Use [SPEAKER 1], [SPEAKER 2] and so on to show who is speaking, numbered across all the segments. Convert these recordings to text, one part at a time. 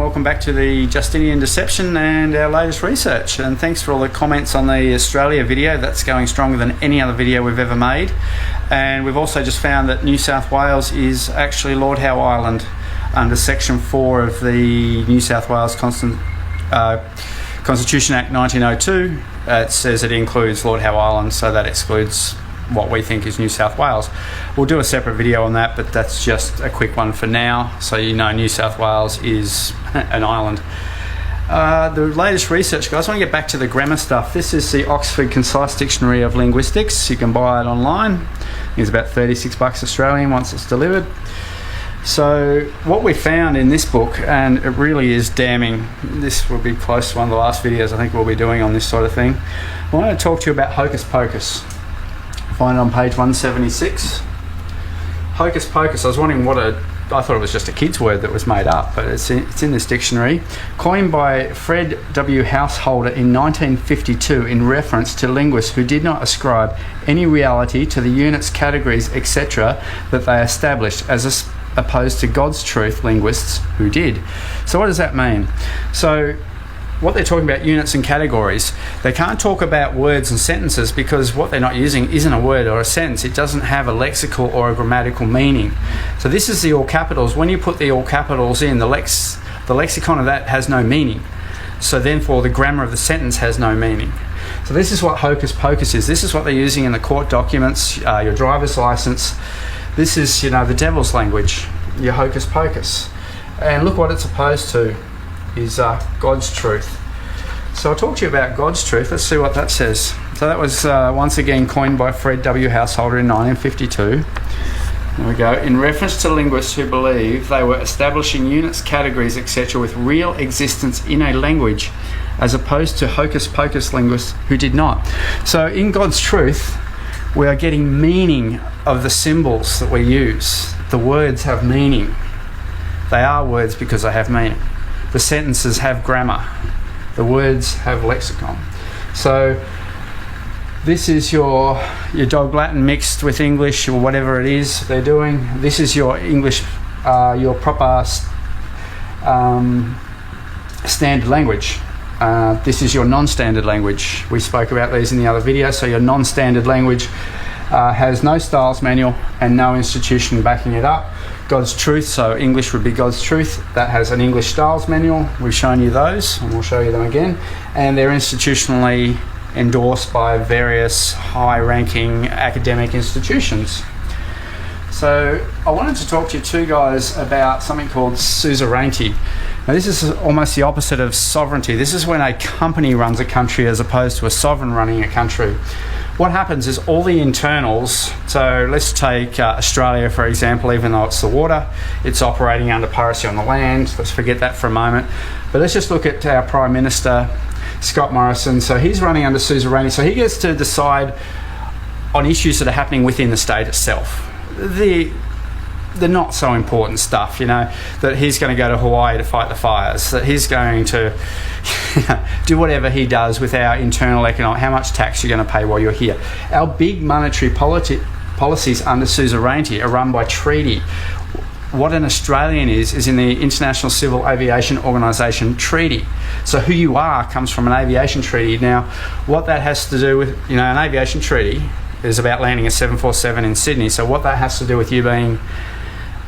[SPEAKER 1] welcome back to the Justinian Deception and our latest research. And thanks for all the comments on the Australia video. That's going stronger than any other video we've ever made. And we've also just found that New South Wales is actually Lord Howe Island under Section 4 of the New South Wales Constitution Act 1902. It says it includes Lord Howe Island, so that excludes what we think is New South Wales. We'll do a separate video on that, but that's just a quick one for now, so you know New South Wales is an island. The latest research, guys, I want to get back to the grammar stuff. This is the Oxford Concise Dictionary of Linguistics. You can buy it online. It's about 36 bucks Australian once it's delivered. So what we found in this book, and it really is damning, this will be close to one of the last videos I think we'll be doing on this sort of thing. I want to talk to you about Hocus-Pocus. Find it on page 176. Hocus-Pocus, I was wondering I thought it was just a kid's word that was made up, but it's in this dictionary. Coined by Fred W. Householder in 1952 in reference to linguists who did not ascribe any reality to the units, categories, etc. that they established, as opposed to God's truth linguists who did. So what does that mean? So what they're talking about, units and categories, they can't talk about words and sentences because what they're not using isn't a word or a sentence. It doesn't have a lexical or a grammatical meaning. So this is the all capitals. When you put the all capitals in, the lexicon of that has no meaning. So therefore the grammar of the sentence has no meaning. So this is what Hocus-Pocus is. This is what they're using in the court documents, your driver's license. This is, the devil's language, your Hocus-Pocus. And look what it's opposed to is God's truth. So I'll talk to you about God's truth. Let's see what that says. So that was once again coined by Fred W. Householder in 1952. There we go. In reference to linguists who believe they were establishing units, categories, etc. with real existence in a language, as opposed to Hocus-Pocus linguists who did not. So in God's truth, we are getting meaning of the symbols that we use. The words have meaning. They are words because they have meaning. The sentences have grammar. The words have lexicon. So this is your dog Latin mixed with English or whatever it is they're doing. This is your English, your proper standard language. This is your non-standard language. We spoke about these in the other video. So your non-standard language has no styles manual and no institution backing it up. God's truth, so English would be God's truth. That has an English styles manual. We've shown you those and we'll show you them again. And they're institutionally endorsed by various high-ranking academic institutions. So I wanted to talk to you two guys about something called suzerainty. Now this is almost the opposite of sovereignty. This is when a company runs a country as opposed to a sovereign running a country. What happens is all the internals, so let's take Australia for example, even though it's the water, it's operating under piracy on the land. Let's forget that for a moment. But let's just look at our Prime Minister, Scott Morrison. So he's running under suzerainty. So he gets to decide on issues that are happening within the state itself. The not so important stuff, that he's going to go to Hawaii to fight the fires, that he's going to do whatever he does with our internal economic, how much tax you're going to pay while you're here. Our big monetary policies under suzerainty are run by treaty. What an Australian is in the International Civil Aviation Organisation treaty. So who you are comes from an aviation treaty. Now, what that has to do with, an aviation treaty is about landing a 747 in Sydney. So what that has to do with you being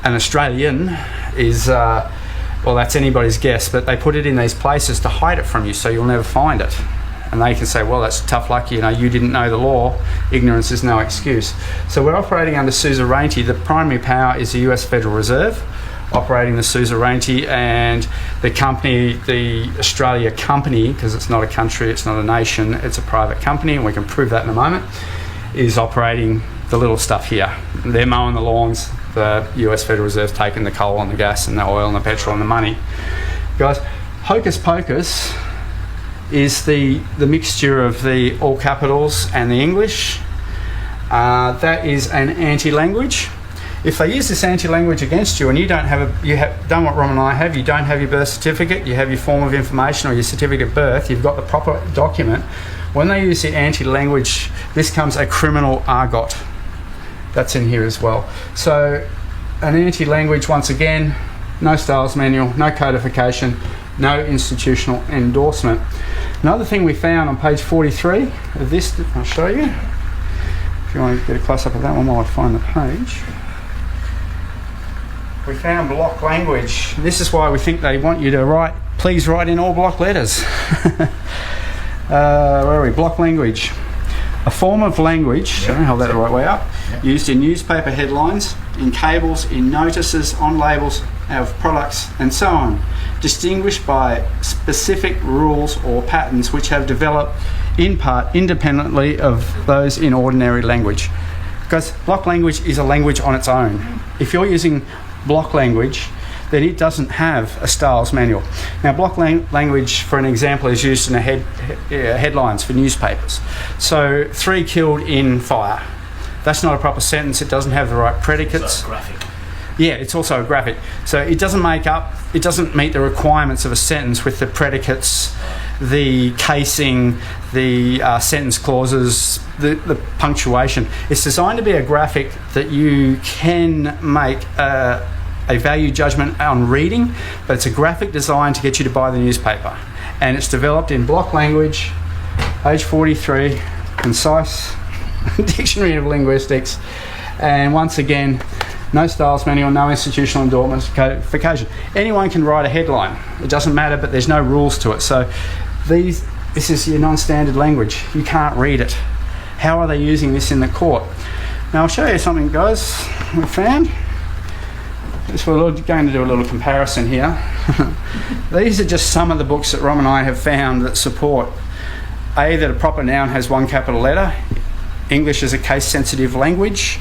[SPEAKER 1] an Australian is, well, that's anybody's guess, but they put it in these places to hide it from you so you'll never find it. And they can say, well, that's tough luck, you didn't know the law. Ignorance is no excuse. So we're operating under suzerainty. The primary power is the US Federal Reserve, operating the suzerainty, and the company, the Australia company, because it's not a country, it's not a nation, it's a private company, and we can prove that in a moment, is operating the little stuff here. They're mowing the lawns. The US Federal Reserve's taking the coal and the gas and the oil and the petrol and the money. Guys, Hocus-Pocus is the mixture of the all capitals and the English. That is an anti-language. If they use this anti-language against you and you have done what Ron and I have, you don't have your birth certificate, you have your form of information or your certificate of birth, you've got the proper document. When they use the anti-language, this becomes a criminal argot. That's in here as well. So an anti-language, once again, no styles manual, no codification, no institutional endorsement. Another thing we found on page 43 of this, I'll show you. If you want to get a close-up of that one while I find the page. We found block language. This is why we think they want you to write, please write in all block letters. Where are we? Block language. A form of language, I don't hold that the right way up, used in newspaper headlines, in cables, in notices, on labels of products, and so on, distinguished by specific rules or patterns which have developed in part independently of those in ordinary language. Because block language is a language on its own. If you're using block language, then it doesn't have a styles manual. Now, block language, for an example, is used in headlines for newspapers. So, 3 killed in fire. That's not a proper sentence. It doesn't have the right predicates.
[SPEAKER 2] It's a graphic.
[SPEAKER 1] Yeah, it's also a graphic. So it doesn't meet the requirements of a sentence with the predicates, the casing, the sentence clauses, the punctuation. It's designed to be a graphic that you can make a value judgment on reading, but it's a graphic designed to get you to buy the newspaper. And it's developed in block language, page 43, concise dictionary of linguistics, and once again, no styles manual, no institutional endorsement, codification. Anyone can write a headline. It doesn't matter, but there's no rules to it. So this is your non-standard language. You can't read it. How are they using this in the court? Now I'll show you something, guys, we found. We're going to do a little comparison here. These are just some of the books that Rom and I have found that support A, that a proper noun has 1 capital letter, English is a case-sensitive language.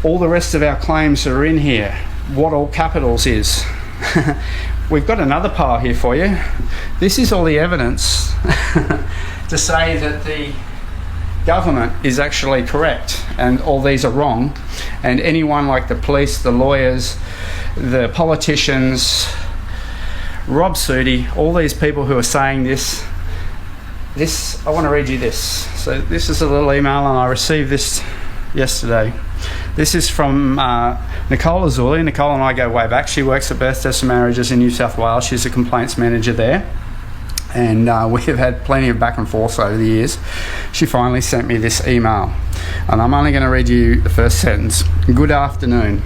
[SPEAKER 1] All the rest of our claims are in here. What all capitals is. We've got another pile here for you. This is all the evidence to say that the government is actually correct and all these are wrong, and anyone like the police, the lawyers, the politicians, Rob Sudi, all these people who are saying this, I want to read you this. So this is a little email and I received this yesterday. This is from Nicole Azuli. Nicole and I go way back. She works at Birth, Deaths and Marriages in New South Wales. She's a complaints manager there. And we have had plenty of back and forth over the years. She finally sent me this email. And I'm only going to read you the first sentence. Good afternoon.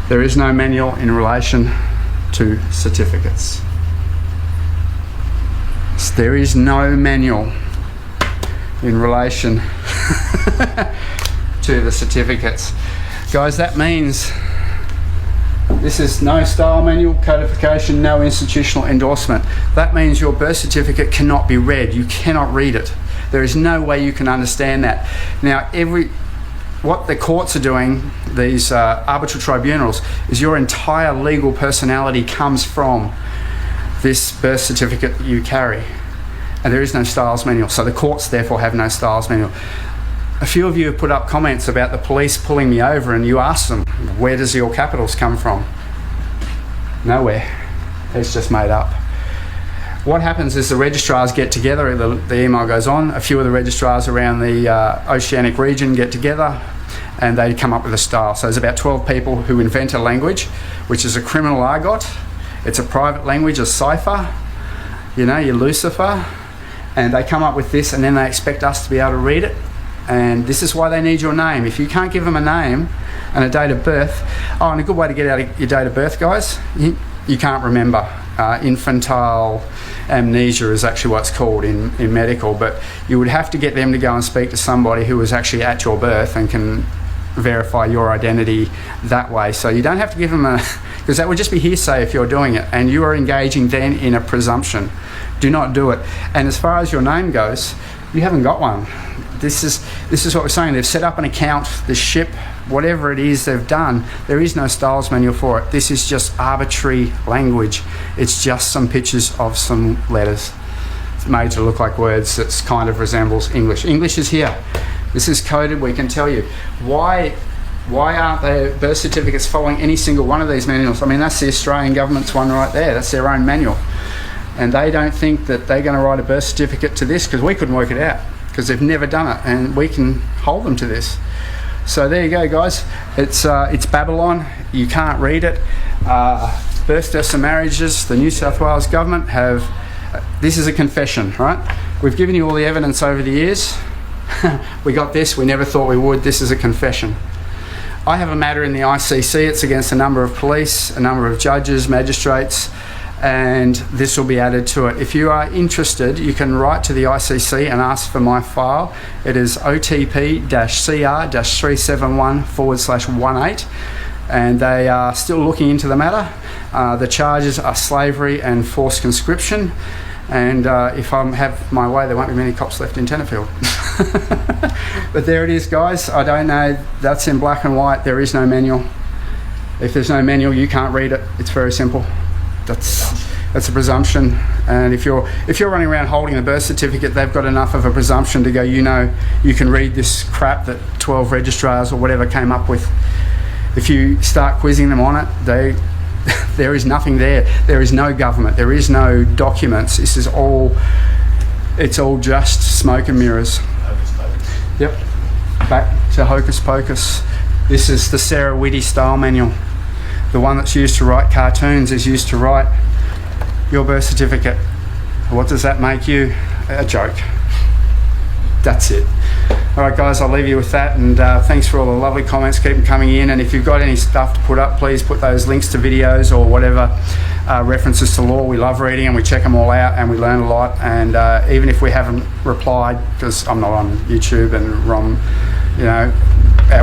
[SPEAKER 1] There is no manual in relation to certificates. There is no manual in relation to the certificates. Guys, that means this is no style manual, codification, no institutional endorsement. That means your birth certificate cannot be read. You cannot read it. There is no way you can understand that. Now, what the courts are doing, these arbitral tribunals, is your entire legal personality comes from this birth certificate that you carry. And there is no styles manual. So the courts therefore have no styles manual. A few of you have put up comments about the police pulling me over, and you ask them, where does your capitals come from? Nowhere. It's just made up. What happens is the registrars get together, the email goes on, a few of the registrars around the Oceanic region get together and they come up with a style. So there's about 12 people who invent a language, which is a criminal argot. It's a private language, a cipher, you know, your Lucifer, and they come up with this and then they expect us to be able to read it. And this is why they need your name. If you can't give them a name and a date of birth, and a good way to get out of your date of birth, guys, you can't remember. Infantile amnesia is actually what's called in medical, but you would have to get them to go and speak to somebody who was actually at your birth and can verify your identity that way. So you don't have to give them because that would just be hearsay if you're doing it, and you are engaging then in a presumption. Do not do it. And as far as your name goes, you haven't got one. This is what we're saying. They've set up an account, the ship, whatever it is they've done, there is no styles manual for it. This is just arbitrary language. It's just some pictures of some letters. It's made to look like words that kind of resembles English. English is here. This is coded. We can tell you. Why aren't the birth certificates following any single one of these manuals? I mean, that's the Australian government's one right there. That's their own manual. And they don't think that they're going to write a birth certificate to this because we couldn't work it out, because they've never done it, and we can hold them to this. So there you go, guys. It's Babylon. You can't read it. Birth, deaths and marriages. The New South Wales government have... this is a confession, right? We've given you all the evidence over the years. We got this. We never thought we would. This is a confession. I have a matter in the ICC. It's against a number of police, a number of judges, magistrates, and this will be added to it. If you are interested, you can write to the ICC and ask for my file. It is OTP-CR-371/18, and they are still looking into the matter. The charges are slavery and forced conscription, and if I have my way, there won't be many cops left in Tenterfield. But there it is, guys. I don't know, that's in black and white. There is no manual. If there's no manual, you can't read it. It's very simple. That's a presumption, and if you're running around holding a birth certificate, they've got enough of a presumption to go, you know, you can read this crap that 12 registrars or whatever came up with. If you start quizzing them on it, there is nothing there. There is no government. There is no documents. This is all. It's all just smoke and mirrors. Yep. Back to Hocus-Pocus. This is the Sarah Whitty style manual. The one that's used to write cartoons is used to write your birth certificate. What does that make you? A joke. That's it. All right, guys, I'll leave you with that, and thanks for all the lovely comments. Keep them coming in, and if you've got any stuff to put up, please put those links to videos or whatever, references to law. We love reading and we check them all out and we learn a lot, and even if we haven't replied, because I'm not on YouTube and Rom, you know,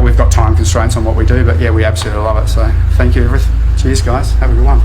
[SPEAKER 1] we've got time constraints on what we do, but yeah, we absolutely love it. So thank you. Cheers, guys. Have a good one.